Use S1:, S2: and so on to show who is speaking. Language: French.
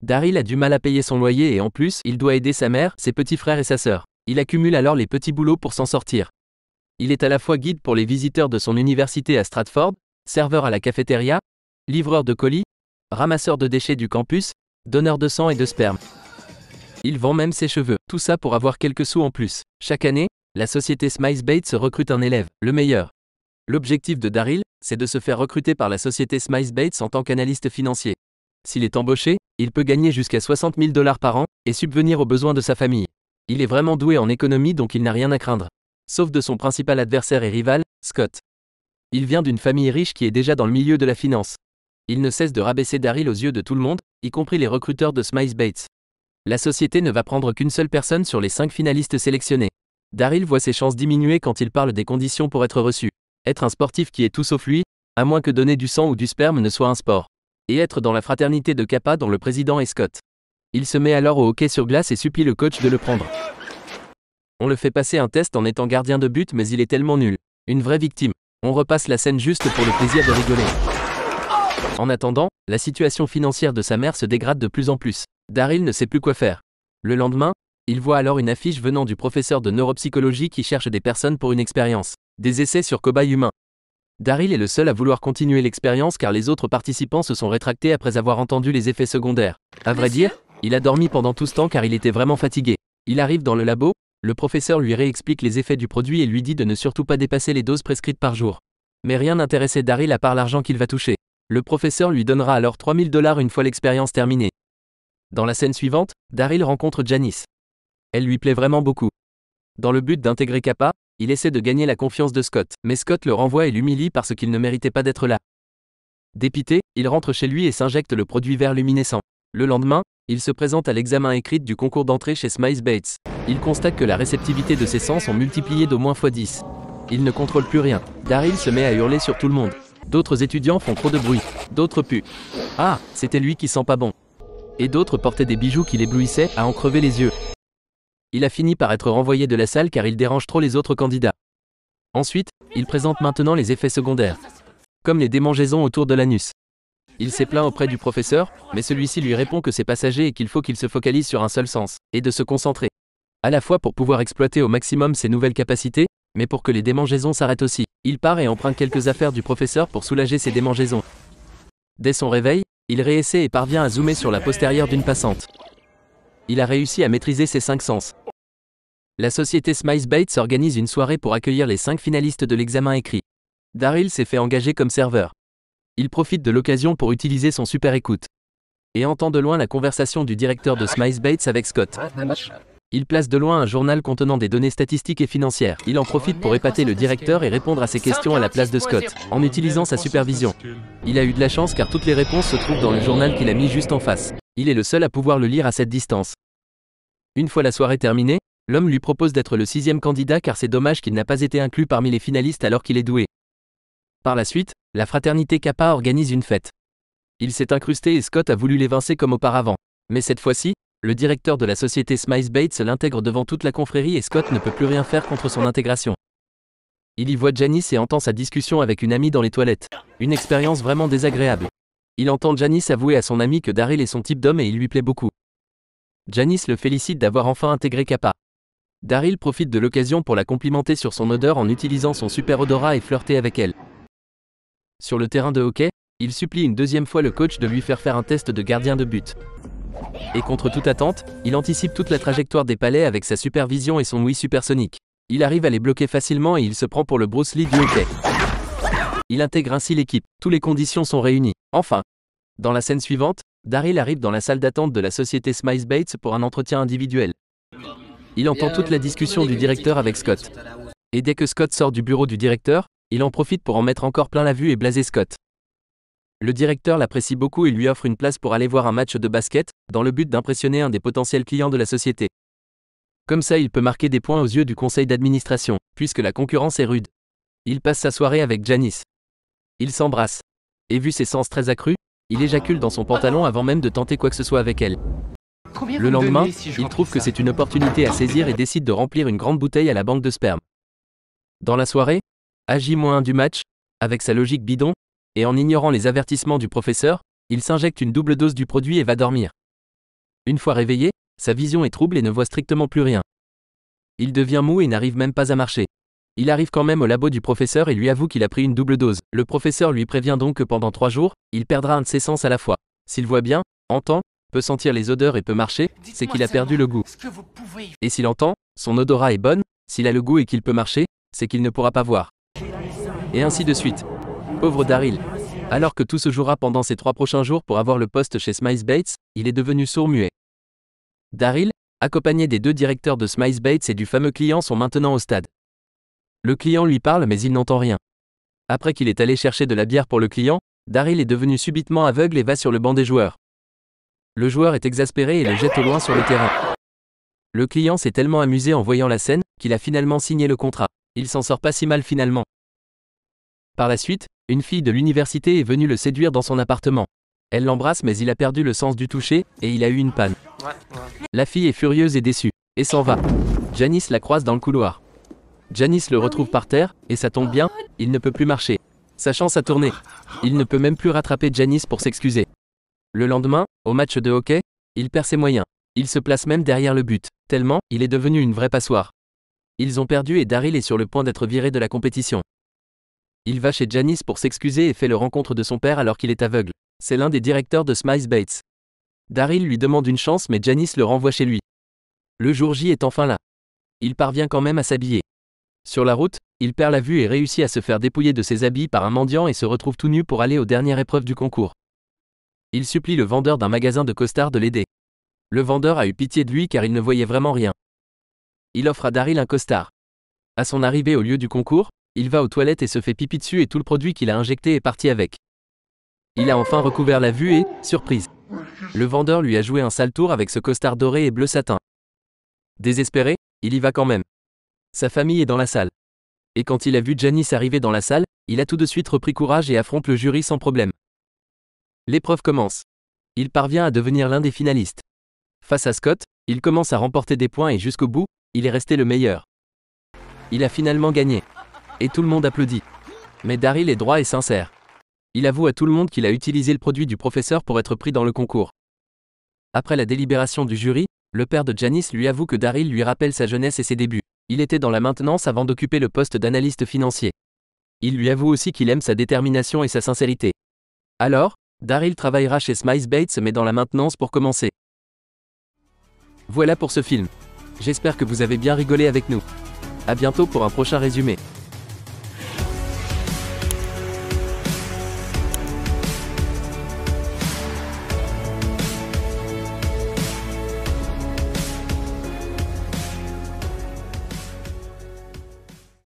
S1: Daryl a du mal à payer son loyer et en plus, il doit aider sa mère, ses petits frères et sa sœur. Il accumule alors les petits boulots pour s'en sortir. Il est à la fois guide pour les visiteurs de son université à Stratford, serveur à la cafétéria, livreur de colis, ramasseur de déchets du campus, donneur de sang et de sperme. Il vend même ses cheveux, tout ça pour avoir quelques sous en plus. Chaque année, la société SmiceBates recrute un élève, le meilleur. L'objectif de Daryl, c'est de se faire recruter par la société SmiceBates en tant qu'analyste financier. S'il est embauché, il peut gagner jusqu'à 60 000 $ par an et subvenir aux besoins de sa famille. Il est vraiment doué en économie donc il n'a rien à craindre. Sauf de son principal adversaire et rival, Scott. Il vient d'une famille riche qui est déjà dans le milieu de la finance. Il ne cesse de rabaisser Daryl aux yeux de tout le monde, y compris les recruteurs de SmiceBates. La société ne va prendre qu'une seule personne sur les 5 finalistes sélectionnés. Daryl voit ses chances diminuer quand il parle des conditions pour être reçu. Être un sportif qui est tout sauf lui, à moins que donner du sang ou du sperme ne soit un sport. Et être dans la fraternité de Kappa dont le président est Scott. Il se met alors au hockey sur glace et supplie le coach de le prendre. On le fait passer un test en étant gardien de but mais il est tellement nul. Une vraie victime. On repasse la scène juste pour le plaisir de rigoler. En attendant, la situation financière de sa mère se dégrade de plus en plus. Daryl ne sait plus quoi faire. Le lendemain, il voit alors une affiche venant du professeur de neuropsychologie qui cherche des personnes pour une expérience. Des essais sur cobayes humains. Daryl est le seul à vouloir continuer l'expérience car les autres participants se sont rétractés après avoir entendu les effets secondaires. À vrai dire, il a dormi pendant tout ce temps car il était vraiment fatigué. Il arrive dans le labo, le professeur lui réexplique les effets du produit et lui dit de ne surtout pas dépasser les doses prescrites par jour. Mais rien n'intéressait Daryl à part l'argent qu'il va toucher. Le professeur lui donnera alors 3 000 $ une fois l'expérience terminée. Dans la scène suivante, Daryl rencontre Janice. Elle lui plaît vraiment beaucoup. Dans le but d'intégrer Kappa, il essaie de gagner la confiance de Scott, mais Scott le renvoie et l'humilie parce qu'il ne méritait pas d'être là. Dépité, il rentre chez lui et s'injecte le produit vert luminescent. Le lendemain, il se présente à l'examen écrit du concours d'entrée chez SmiceBates. Il constate que la réceptivité de ses sens sont multipliées d'au moins x10. Il ne contrôle plus rien. Daryl se met à hurler sur tout le monde. D'autres étudiants font trop de bruit. D'autres puent. Ah, c'était lui qui sent pas bon. Et d'autres portaient des bijoux qui l'éblouissaient à en crever les yeux. Il a fini par être renvoyé de la salle car il dérange trop les autres candidats. Ensuite, il présente maintenant les effets secondaires. Comme les démangeaisons autour de l'anus. Il s'est plaint auprès du professeur, mais celui-ci lui répond que c'est passager et qu'il faut qu'il se focalise sur un seul sens, et de se concentrer. À la fois pour pouvoir exploiter au maximum ses nouvelles capacités, mais pour que les démangeaisons s'arrêtent aussi. Il part et emprunte quelques affaires du professeur pour soulager ses démangeaisons. Dès son réveil, il réessaie et parvient à zoomer sur la postérieure d'une passante. Il a réussi à maîtriser ses 5 sens. La société SmiceBates organise une soirée pour accueillir les 5 finalistes de l'examen écrit. Daryl s'est fait engager comme serveur. Il profite de l'occasion pour utiliser son super écoute. Et entend de loin la conversation du directeur de SmiceBates avec Scott. Il place de loin un journal contenant des données statistiques et financières. Il en profite pour épater le directeur et répondre à ses questions à la place de Scott, en utilisant sa supervision. Il a eu de la chance car toutes les réponses se trouvent dans le journal qu'il a mis juste en face. Il est le seul à pouvoir le lire à cette distance. Une fois la soirée terminée, l'homme lui propose d'être le 6e candidat car c'est dommage qu'il n'a pas été inclus parmi les finalistes alors qu'il est doué. Par la suite, la fraternité Kappa organise une fête. Il s'est incrusté et Scott a voulu l'évincer comme auparavant. Mais cette fois-ci, le directeur de la société SmiceBates l'intègre devant toute la confrérie et Scott ne peut plus rien faire contre son intégration. Il y voit Janice et entend sa discussion avec une amie dans les toilettes. Une expérience vraiment désagréable. Il entend Janice avouer à son ami que Daryl est son type d'homme et il lui plaît beaucoup. Janice le félicite d'avoir enfin intégré Kappa. Daryl profite de l'occasion pour la complimenter sur son odeur en utilisant son super odorat et flirter avec elle. Sur le terrain de hockey, il supplie une deuxième fois le coach de lui faire un test de gardien de but. Et contre toute attente, il anticipe toute la trajectoire des palets avec sa supervision et son ouïe supersonique. Il arrive à les bloquer facilement et il se prend pour le Bruce Lee du hockey. Il intègre ainsi l'équipe. Toutes les conditions sont réunies. Enfin, dans la scène suivante, Daryl arrive dans la salle d'attente de la société SmiceBates pour un entretien individuel. Il entend toute la discussion du directeur avec Scott. Et dès que Scott sort du bureau du directeur, il en profite pour en mettre encore plein la vue et blaser Scott. Le directeur l'apprécie beaucoup et lui offre une place pour aller voir un match de basket, dans le but d'impressionner un des potentiels clients de la société. Comme ça il peut marquer des points aux yeux du conseil d'administration, puisque la concurrence est rude. Il passe sa soirée avec Janice. Ils s'embrassent. Et vu ses sens très accrus, il éjacule dans son pantalon avant même de tenter quoi que ce soit avec elle. Le lendemain, il trouve que c'est une opportunité à saisir et décide de remplir une grande bouteille à la banque de sperme. Dans la soirée, à J-1 du match, avec sa logique bidon, et en ignorant les avertissements du professeur, il s'injecte une double dose du produit et va dormir. Une fois réveillé, sa vision est trouble et ne voit strictement plus rien. Il devient mou et n'arrive même pas à marcher. Il arrive quand même au labo du professeur et lui avoue qu'il a pris une double dose. Le professeur lui prévient donc que pendant 3 jours, il perdra un de ses sens à la fois. S'il voit bien, entend, peut sentir les odeurs et peut marcher, c'est qu'il a perdu le goût. Et s'il entend, son odorat est bonne, s'il a le goût et qu'il peut marcher, c'est qu'il ne pourra pas voir. Et ainsi de suite. Pauvre Daryl. Alors que tout se jouera pendant ces 3 prochains jours pour avoir le poste chez Smiles Bates, il est devenu sourd-muet. Daryl, accompagné des 2 directeurs de Smiles Bates et du fameux client, sont maintenant au stade. Le client lui parle mais il n'entend rien. Après qu'il est allé chercher de la bière pour le client, Daryl est devenu subitement aveugle et va sur le banc des joueurs. Le joueur est exaspéré et le jette au loin sur le terrain. Le client s'est tellement amusé en voyant la scène, qu'il a finalement signé le contrat. Il s'en sort pas si mal finalement. Par la suite, une fille de l'université est venue le séduire dans son appartement. Elle l'embrasse mais il a perdu le sens du toucher, et il a eu une panne. La fille est furieuse et déçue, et s'en va. Janice la croise dans le couloir. Janice le retrouve par terre, et ça tombe bien, il ne peut plus marcher. Sa chance a tourné. Il ne peut même plus rattraper Janice pour s'excuser. Le lendemain, au match de hockey, il perd ses moyens. Il se place même derrière le but, tellement, il est devenu une vraie passoire. Ils ont perdu et Daryl est sur le point d'être viré de la compétition. Il va chez Janice pour s'excuser et fait le rencontre de son père alors qu'il est aveugle. C'est l'un des directeurs de Smiles Bates. Daryl lui demande une chance mais Janice le renvoie chez lui. Le jour J est enfin là. Il parvient quand même à s'habiller. Sur la route, il perd la vue et réussit à se faire dépouiller de ses habits par un mendiant et se retrouve tout nu pour aller aux dernières épreuves du concours. Il supplie le vendeur d'un magasin de costards de l'aider. Le vendeur a eu pitié de lui car il ne voyait vraiment rien. Il offre à Daryl un costard. À son arrivée au lieu du concours, il va aux toilettes et se fait pipi dessus et tout le produit qu'il a injecté est parti avec. Il a enfin recouvert la vue et, surprise, le vendeur lui a joué un sale tour avec ce costard doré et bleu satin. Désespéré, il y va quand même. Sa famille est dans la salle. Et quand il a vu Janice arriver dans la salle, il a tout de suite repris courage et affronte le jury sans problème. L'épreuve commence. Il parvient à devenir l'un des finalistes. Face à Scott, il commence à remporter des points et jusqu'au bout, il est resté le meilleur. Il a finalement gagné. Et tout le monde applaudit. Mais Daryl est droit et sincère. Il avoue à tout le monde qu'il a utilisé le produit du professeur pour être pris dans le concours. Après la délibération du jury, le père de Janice lui avoue que Daryl lui rappelle sa jeunesse et ses débuts. Il était dans la maintenance avant d'occuper le poste d'analyste financier. Il lui avoue aussi qu'il aime sa détermination et sa sincérité. Alors, Daryl travaillera chez Smiles Bates mais dans la maintenance pour commencer. Voilà pour ce film. J'espère que vous avez bien rigolé avec nous. À bientôt pour un prochain résumé.